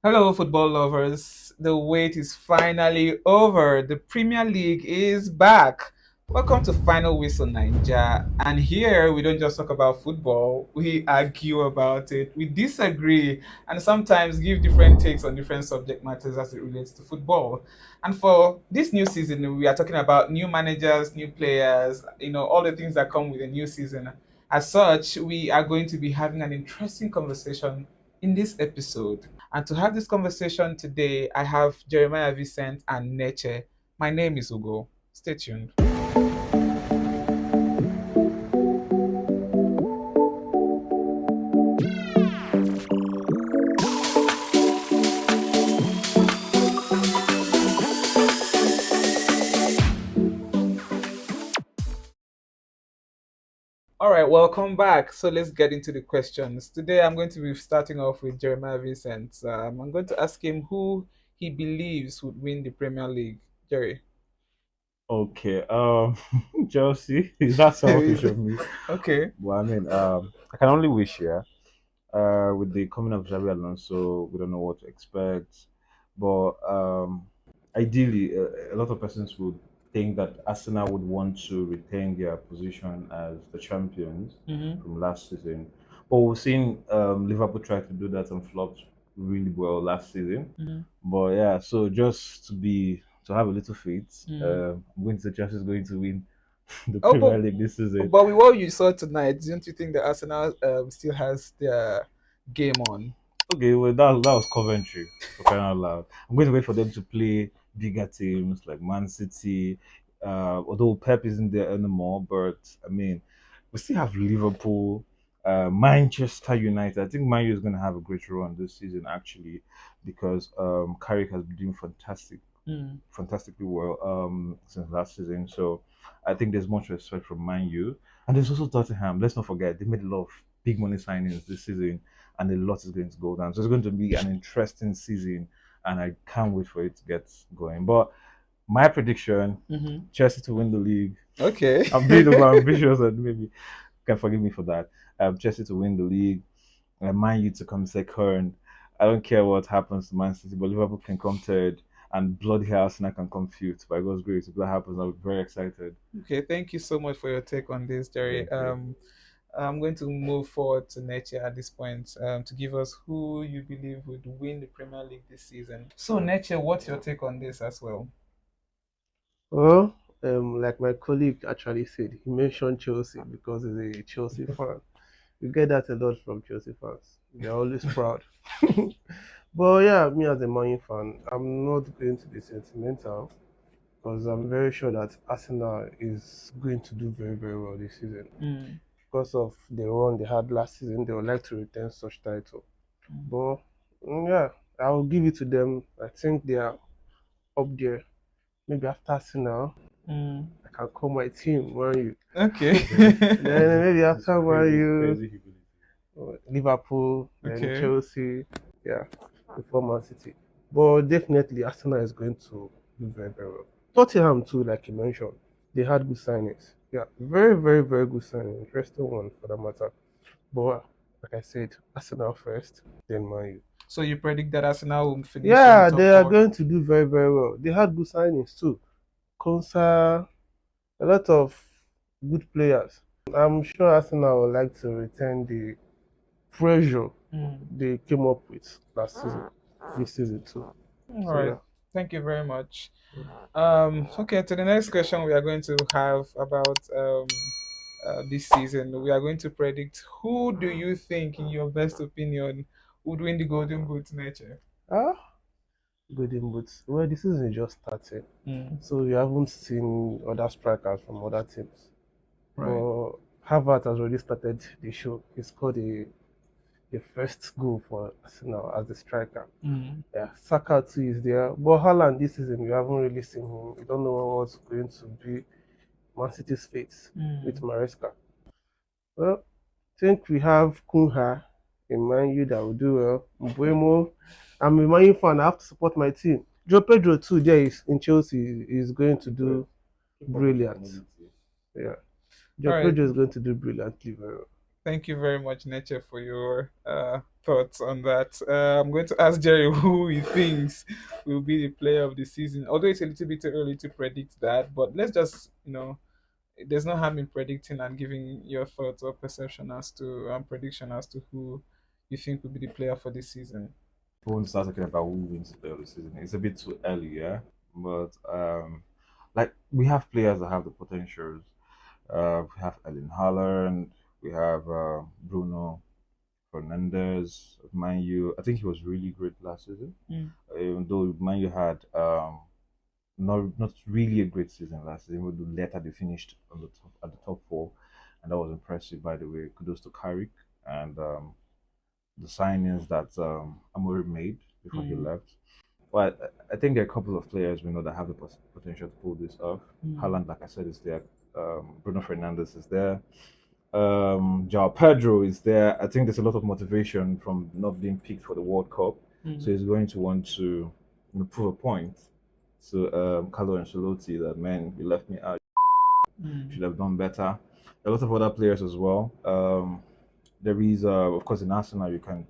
Hello, football lovers. The wait is finally over. The Premier League is back. Welcome to Final Whistle Naija. And here we don't just talk about football, we argue about it, we disagree, and sometimes give different takes on different subject matters as it relates to football. And for this new season, we are talking about new managers, new players, all the things that come with a new season. As such, we are going to be having an interesting conversation in this episode. And to have this conversation today, I have Jeremiah Vincent and Neche. My name is Ugo. Stay tuned. All right, welcome back. So let's get into the questions. Today, I'm going to be starting off with Jeremiah Vincent. I'm going to ask him who he believes would win the Premier League. Jerry. Okay, Chelsea, that's selfish of me. Okay. Well, I mean, I can only wish, yeah. With the coming of Xabi Alonso, we don't know what to expect. But ideally, a lot of persons would think that Arsenal would want to retain their position as the champions Mm-hmm. from last season. But we've seen Liverpool try to do that and flopped really well last season. Mm-hmm. But yeah, so just to have a little faith, Mm-hmm. I'm going to say Chelsea is going to win the Oh, Premier League this season. but with what you saw tonight, don't you think that Arsenal still has their game on? Okay, well that was Coventry for crying out loud. I'm going to wait for them to play bigger teams like Man City. Although Pep isn't there anymore, but I mean, we still have Liverpool, Manchester United. I think Man U is going to have a great run this season actually, because Carrick has been doing Mm. fantastically well since last season. So I think there's much respect from Man U, and there's also Tottenham. Let's not forget they made a lot of big money signings this season, and a lot is going to go down. So it's going to be an interesting season, and I can't wait for it to get going. But my prediction: Mm-hmm. Chelsea to win the league. Okay. I'm being over ambitious, and maybe you can forgive me for that. Chelsea to win the league, and Man U to come second. I don't care what happens to Man City, but Liverpool can come third, and bloody hell, Arsenal can come fifth. By God's grace, if that happens, I'll be very excited. Okay, thank you so much for your take on this, Jerry. Thank you. I'm going to move forward to Neche at this point to give us who you believe would win the Premier League this season. So, Neche, what's your take on this as well? Well, like my colleague actually said, he mentioned Chelsea because he's a Chelsea fan. You get that a lot from Chelsea fans. They're always proud. But yeah, me as a Man U fan, I'm not going to be sentimental because I'm very sure that Arsenal is going to do very, very well this season. Mm, Because of the run they had last season, they would like to retain such title. mm, But yeah, I will give it to them. I think they are up there. Maybe after Arsenal, mm. I can call my team Man U. Okay. Then maybe This is after Man crazy, U, crazy humility. Liverpool, then Okay. Chelsea, yeah, before Man City. But definitely Arsenal is going to do very, very well. Tottenham too, like you mentioned, they had good signings. Yeah, very, very, very good signing. Interesting one for that matter. But like I said, Arsenal first, then Man U. So, you predict that Arsenal will finish in Yeah, top they are four? going to do very, very well. They had good signings too. Konsa, a lot of good players. I'm sure Arsenal would like to retain the pressure Mm. they came up with last season, this season too. All So right. yeah. Thank you very much. Okay, to the next question we are going to have about this season. We are going to predict who do you think, in your best opinion, would win the Golden Boot nature? Ah, Golden Boots. Well, the season is just starting, Mm, so you haven't seen other strikers from other teams. right. But Harvard has already started the show. He scored the first goal for Arsenal as a striker. Mm, Yeah, Saka too is there. But Haaland this season, we haven't really seen him. We don't know what's going to be Man City's fate with mm. Maresca. Well, think we have Kunha in Man U that will do well. Mbuemo, I'm a Man U fan. I have to support my team. Joe Pedro too. There is in Chelsea is going to Well, do keep up with the brilliant. humility. Yeah, All Joe right. Pedro is going to do brilliantly very well. Thank you very much, Nature, for your thoughts on that. I'm going to ask Jerry who he thinks will be the player of the season. Although it's a little bit too early to predict that, but let's just, there's no harm in predicting and giving your thoughts or perception as to prediction as to who you think will be the player for this season. We won't start talking about who wins the player of the season. It's a bit too early, yeah. But like we have players that have the potentials. We have Ellen Haaland, we have Bruno Fernandez of Man U. I think he was really great last season. Even though Man U had not really a great season last season, but later they finished on the top at the top four, and that was impressive. By the way, kudos to Carrick and the signings that Amorim made before he left. But I think there are a couple of players we know that have the potential to pull this off. Haaland, like I said, is there. Bruno Fernandez is there. Joao Pedro is there. I think there's a lot of motivation from not being picked for the World Cup, so he's going to want to prove a point to Carlo Ancelotti that man, you left me out. Should have done better. A lot of other players as well. There is, of course, in Arsenal you can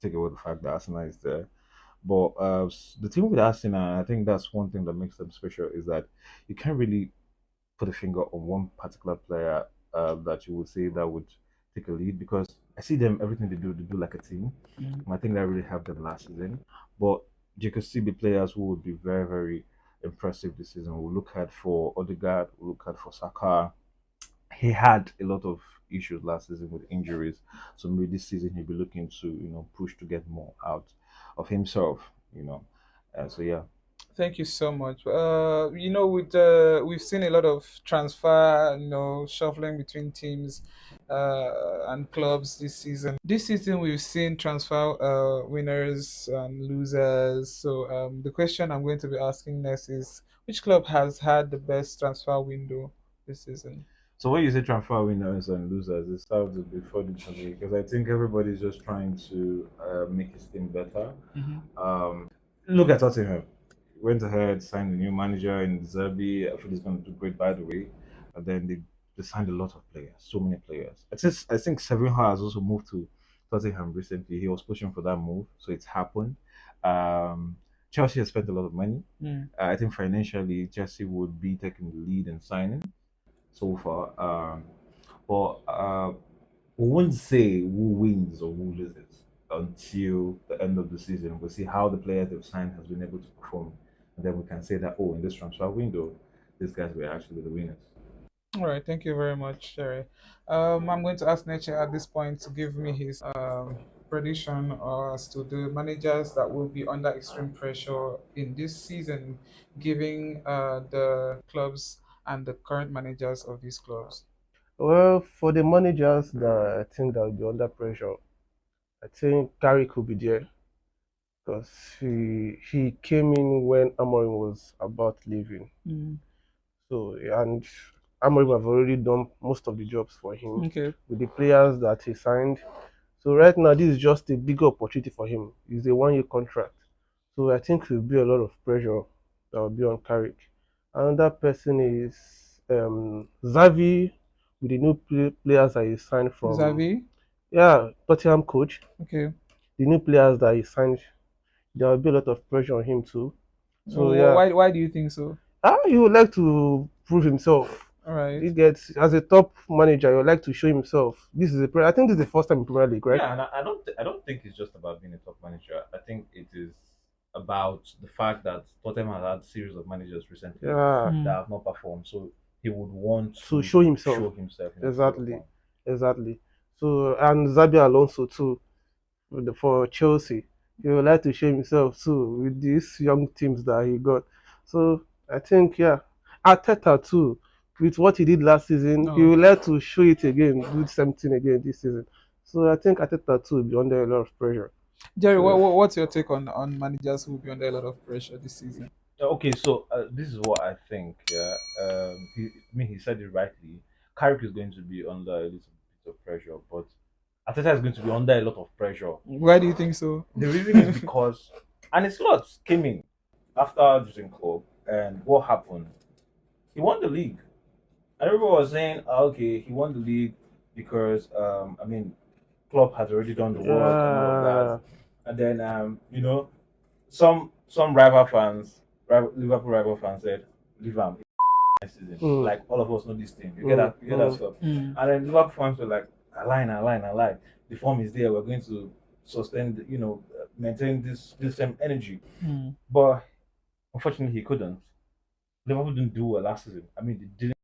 take away the fact that Arsenal is there. But the team with Arsenal, I think that's one thing that makes them special is that you can't really put a finger on one particular player that you would say that would take a lead because I see them everything they do like a team. And I think that really helped them last season. But you could see the players who would be very very impressive this season. We'll look at for Odegaard, we'll look at for Saka. He had a lot of issues last season with injuries, so maybe this season he'll be looking to push to get more out of himself. So yeah. Thank you so much. With we've seen a lot of transfer, shuffling between teams and clubs this season. This season, we've seen transfer winners and losers. So the question I'm going to be asking next is, which club has had the best transfer window this season? So when you say transfer winners and losers, it sounds a bit funny to me because I think everybody's just trying to make his team better. Look at Tottenham. Went ahead, signed a new manager in Zerbi. I feel he's going to do great, by the way. And then they signed a lot of players, so many players. I think Sevinha has also moved to Tottenham recently. He was pushing for that move, so it's happened. Um, Chelsea has spent a lot of money. I think financially, Chelsea would be taking the lead in signing so far. But we won't say who wins or who loses until the end of the season. We'll see how the players they've signed has been able to perform, and then we can say that in this transfer window, these guys were actually the winners. All right, thank you very much, Sherry. I'm going to ask Nature at this point to give me his prediction as to the managers that will be under extreme pressure in this season, giving the clubs and the current managers of these clubs. Well, for the managers that I think that will be under pressure, I think Gary could be there because he came in when Amorim was about leaving. So and Amorim have already done most of the jobs for him Okay. with the players that he signed. So right now this is just a bigger opportunity for him. It's a 1 year contract. So I think there will be a lot of pressure that will be on Carrick. Another person is Xavi with the new players that he signed from Xavi. Tottenham coach. Okay. The new players that he signed, there will be a lot of pressure on him too. So yeah, Why do you think so? he would like to prove himself. All right. He gets as a top manager, he would like to show himself. I think this is the first time in Premier League, right? Yeah, and I don't think it's just about being a top manager. I think it is about the fact that Tottenham has had a series of managers recently Yeah, that have not performed. So he would want to to show himself. show himself in a period of Exactly, time. exactly. So and Xabi Alonso too for Chelsea. He would like to show himself too with these young teams that he got. So I think Arteta too with what he did last season, he No. would like to show it again, do something again this season. So I think Arteta too will be under a lot of pressure. Jerry, So what's your take on managers who will be under a lot of pressure this season? Okay, so this is what I think. Yeah, he said it rightly. Carrick is going to be under a little bit of pressure, but Ateta is going to be under a lot of pressure. Why do you think so? The reason is because, and it's lots came in after Jurgen Klopp, and what happened? He won the league, and everyone was saying, okay, he won the league because, Klopp has already done the work and all of that. Yeah. And then some rival fans, Liverpool rival fans said, "Leave him next season." Mm, Like all of us know this thing. mm, You get that mm. stuff. Mm. And then Liverpool fans were like, I lie. The form is there. We're going to sustain, maintain this same energy. Mm. But unfortunately, he couldn't. Liverpool didn't do well last season. I mean, they didn't.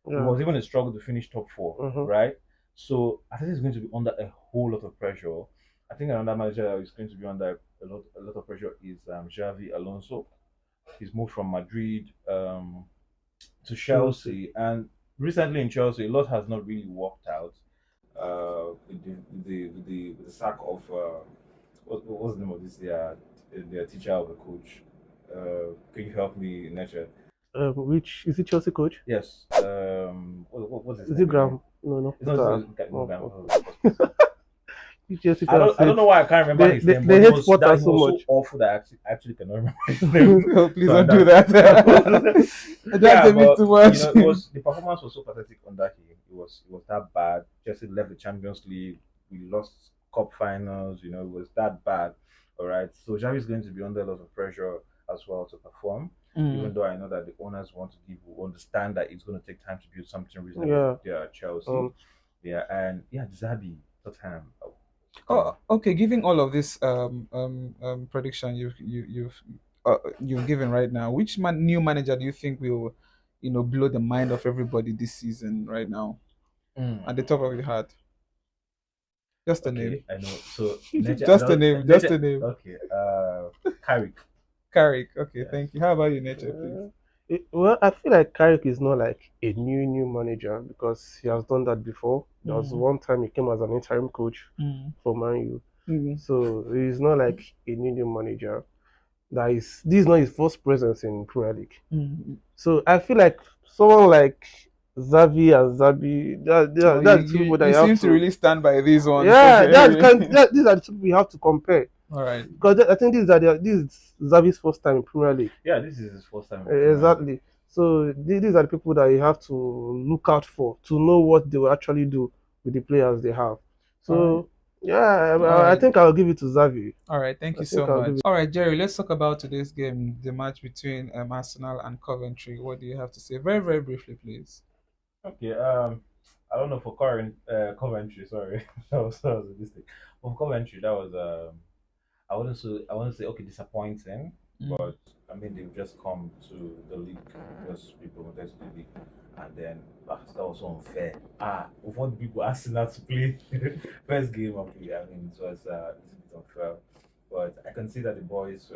It Yeah. was even a struggle to finish top four, Mm-hmm. right? So I think he's going to be under a whole lot of pressure. I think another manager that is going to be under a lot of pressure is Xavi Alonso. He's moved from Madrid to Chelsea. Chelsea, and recently in Chelsea, a lot has not really worked out. With the sack of what was the name of this their teacher of a coach? Can you help me, Nature? Which is it? Chelsea coach? Yes. What's his Is it name again? Graham? No, no, It's not, it's Potter. not, it's Oh, not, oh. it's Which Chelsea fans I don't said know why I can't remember his name, they but hate that Potter he so was so much. awful that I actually cannot remember his name. Oh, please So don't do that. That's yeah, a bit but too much. it was the performance was so pathetic under him. It was that bad. Chelsea left the Champions League. We lost cup finals. It was that bad. All right. So Xavi is going to be under a lot of pressure as well to perform. Even Mm. though I know that the owners want to understand that it's going to take time to build something reasonable Yeah. with their Chelsea. Um. Yeah, and yeah, Zabi, Tottenham. Oh, okay. Given all of this prediction you've given right now, which new manager do you think will, blow the mind of everybody this season right now? At the top of your head, just a name. Okay, I know. So Nature, I Just a don't name. Just Nature. a name. Okay, Carrick. Carrick. Okay, Yes. thank you. How about you, Nature, please? Well, I feel like Carrick is not like a new manager because he has done that before. There was Mm. one time he came as an interim coach Mm. for Man U, Mm. so he's not like a new manager. This is not his first presence in Premier League. Mm. So I feel like someone like Xavi and Zabi, Oh, that's the people that you you have seem to to. really stand by these ones. Yeah, Okay. these are the people we have to compare All right. because I think this is Xavi's first time in Premier League. Yeah, this is his first time in Premier League. Exactly. So these are the people that you have to look out for to know what they will actually do with the players they have. All right. So yeah, All I right. think I'll give it to Xavi. All right, thank I you so think I'll give much. it. All right, Jerry, let's talk about today's game, the match between Arsenal and Coventry. What do you have to say? Very, very briefly, please. Okay, I don't know for Coventry. Sorry, that was a mistake. For Coventry, that was I wouldn't say okay disappointing, Mm. but I mean they've just come to the league, just be promoted to the league, and then that was so unfair. We want people Arsenal to play first game of the. I mean, it's a bit unfair, but I can see that the boys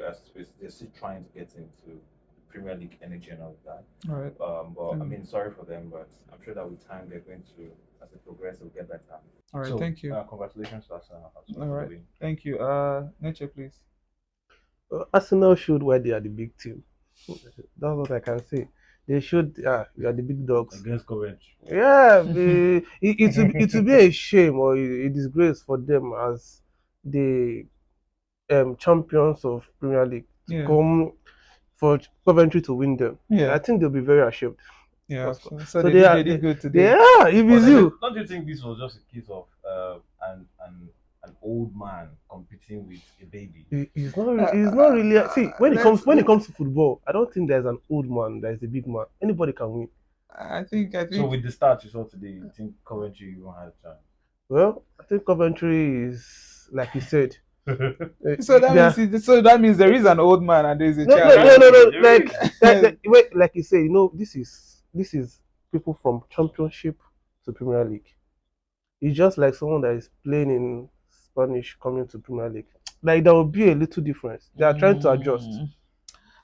they're still trying to get into Premier League energy and all of that. All right. But I Mm. mean, sorry for them, but I'm sure that with time they're going to, as they progress, they'll get better. All right, So, thank you. congratulations to Arsenal as All well for the right, win. thank you. Nature, please. Arsenal showed why they are the big team. That's what I can say. They showed, we are the big dogs. Against Coventry. Yeah, it will be a shame or a disgrace for them as the champions of Premier League to Yeah, come for Coventry to win them. yeah, I think they'll be very ashamed. yeah. First of all. So So they did good they today. are. If But it's you, don't you think this was just a case of an old man competing with a baby? he's not really. See, Let's. when it comes to football, I don't think there's an old man, there's a big man. Anybody can win. I So think. with the start you saw today, you think Coventry even had a chance? Well, I think Coventry is like you said. So that Yeah. means there is an old man and there is a No, child. no. There Wait, like you say, this is people from Championship to Premier League. It's just like someone that is playing in Spanish coming to Premier League. Like there will be a little difference. They are trying to adjust. Mm.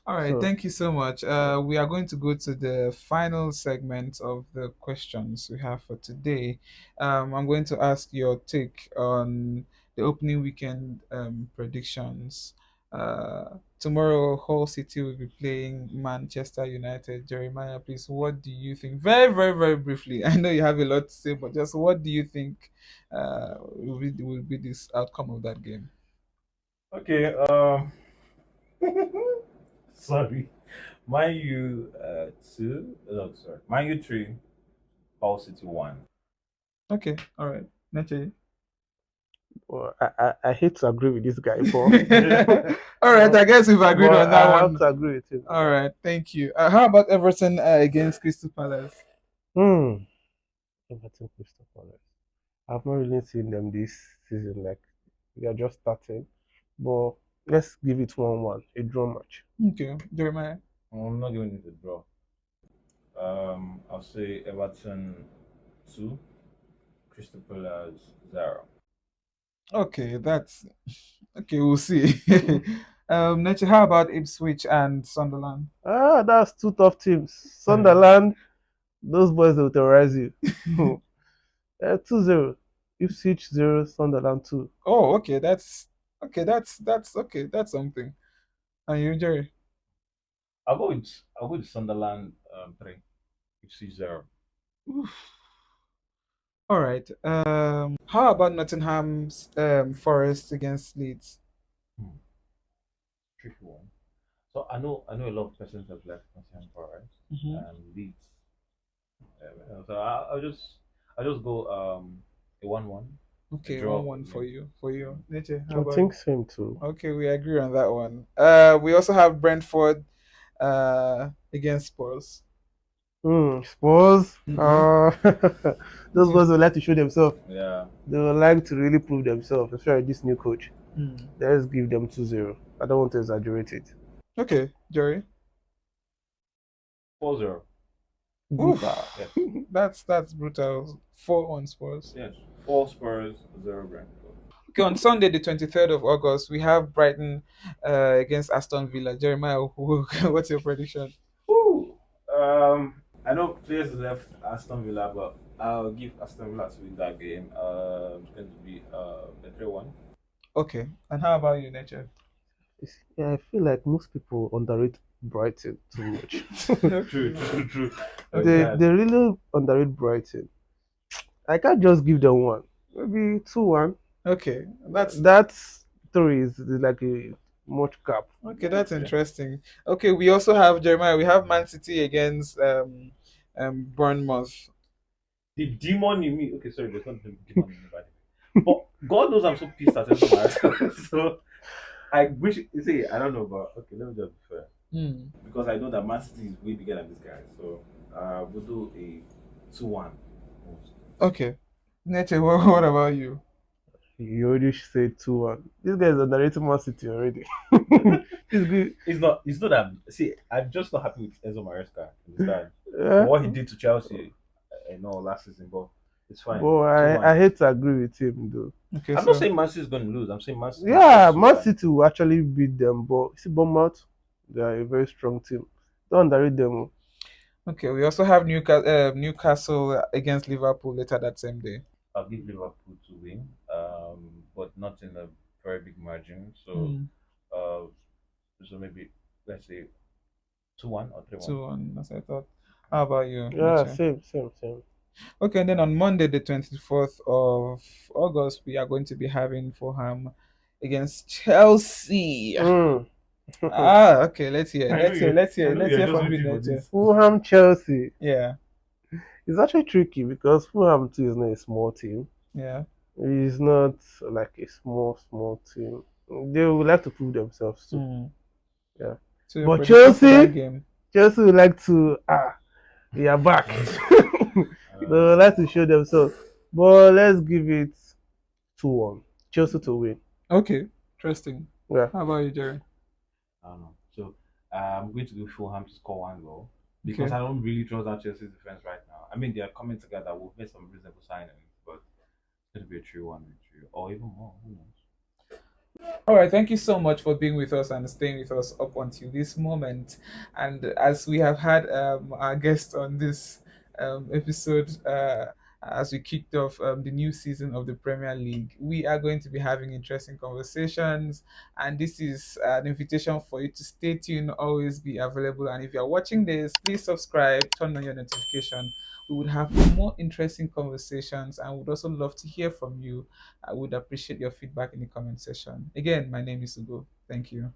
All right, So thank you so much. We are going to go to the final segment of the questions we have for today. I'm going to ask your take on the opening weekend predictions. Tomorrow, Hull City will be playing Manchester United. Jeremiah, please, what do you think? Very, very, very briefly. I know you have a lot to say, but just what do you think will be this outcome of that game? Okay. Sorry. Man U 2. No, sorry. Man U 3. Hull City 1. Okay, all right. Neche. Well, I hate to agree with this guy, but All right, I guess we've agreed on that I have one. to agree with him. All right, thank you. How about Everton against Crystal Palace? Hmm. Everton Crystal Palace. I've not really seen them this season. Like we are just starting, but let's give it 1-1, a draw match. Okay, Jeremiah. I'm not giving it a draw. I'll say Everton 2, Crystal Palace 0. Okay, that's okay. We'll see. Nacho, how about Ipswich and Sunderland? That's two tough teams. Hmm. Sunderland, those boys will terrorize you. 2-0. Ipswich 0, Sunderland 2. Oh, okay. That's okay. That's something. And you, Jerry? I'll go with Sunderland 3, FC 0. Oof. All right. How about Nottingham's Forest against Leeds? Hmm. Tricky one. So I know a lot of persons have left Nottingham Forest Hmm. and Leeds. So I'll just go a 1-1, a Okay, draw. 1-1 I mean. for you. For you, Nature. How I about you? think same too. Okay, we agree on that one. We also have Brentford against Spurs. Spurs. Hmm. Those boys will like to show themselves. Yeah. They would like to really prove themselves, especially this new coach. Mm. Let's give them 2-0. I don't want to exaggerate it. Okay, Jerry. 4-0. Brutal. Oof, Yes. that's brutal. 4 on Spurs. Yes. 4 Spurs, 0 Brentford. Okay, on Sunday, the 23rd of August, we have Brighton against Aston Villa. Jeremiah, what's your prediction? Woo! I know players left Aston Villa, but I'll give Aston Villa to win that game. It's going to be a 3-1. Okay, and how about you, Nature? Yeah, I feel like most people underrate Brighton too much. True, Okay, true, true. they okay, That they really underrate Brighton. I can't just give them one. Maybe 2-1. okay. That's That three is like a much cap. okay. That's yeah. interesting. Okay, we also have Jeremiah. We have Man City against Bournemouth. The demon in me. Okay, sorry, there's not the demon in me, by the way. But God knows I'm so pissed at Enzo Maresca. So I wish. You see, I don't know, but okay, let me just be fair. Hmm. Because I know that Man City is way bigger than this guy. So we'll do a 2-1. Okay, Nature. What about you? You already said 2-1. This guy is underrating Man City already. He's good. It's not that. See, I'm just not happy with Enzo Maresca. Understand? For Yeah. what he did to Chelsea, I know last season, but it's fine. But Two I one. hate to agree with him though. Okay, I'm not so saying Man City is going to lose. I'm saying Man City will score Yeah, two Man one. City will actually beat them, but see Bournemouth, they are a very strong team. Don't underrate them. Oh. okay, we also have Newcastle against Liverpool later that same day. I'll give Liverpool to win, but not in a very big margin. So, Hmm. uh, so maybe let's say 2-1 or 3-1. 2-1, as I thought. How about you, Yeah, Nature? same. Okay, and then on Monday, the 24th of August, we are going to be having Fulham against Chelsea. Mm. Okay, I know let's you're hear just from you, waiting for Nature. this. Fulham Chelsea. Yeah, It's actually tricky because Fulham too is not a small team. yeah. It's not like a small team. They would like to prove themselves too. Hmm. Yeah. So your But prediction for that game? Chelsea would like to we are back. They would Uh, like to show themselves. But let's give it 2-1. Chelsea to win. Okay, interesting. Yeah. How about you, Jerry? I don't know. So I'm going to go Fulham to score one goal because Okay. I don't really trust that Chelsea's defense right now. I mean, they are coming together. We've made some reasonable signings, but it's going to be a 3-1 victory or even more. Who knows? All right, thank you so much for being with us and staying with us up until this moment. And as we have had our guest on this episode, as we kicked off the new season of the Premier League, we are going to be having interesting conversations. And this is an invitation for you to stay tuned, always be available. And if you're watching this, please subscribe, turn on your notification. We would have more interesting conversations and would also love to hear from you. I would appreciate your feedback in the comment section. Again, my name is Ugo. Thank you.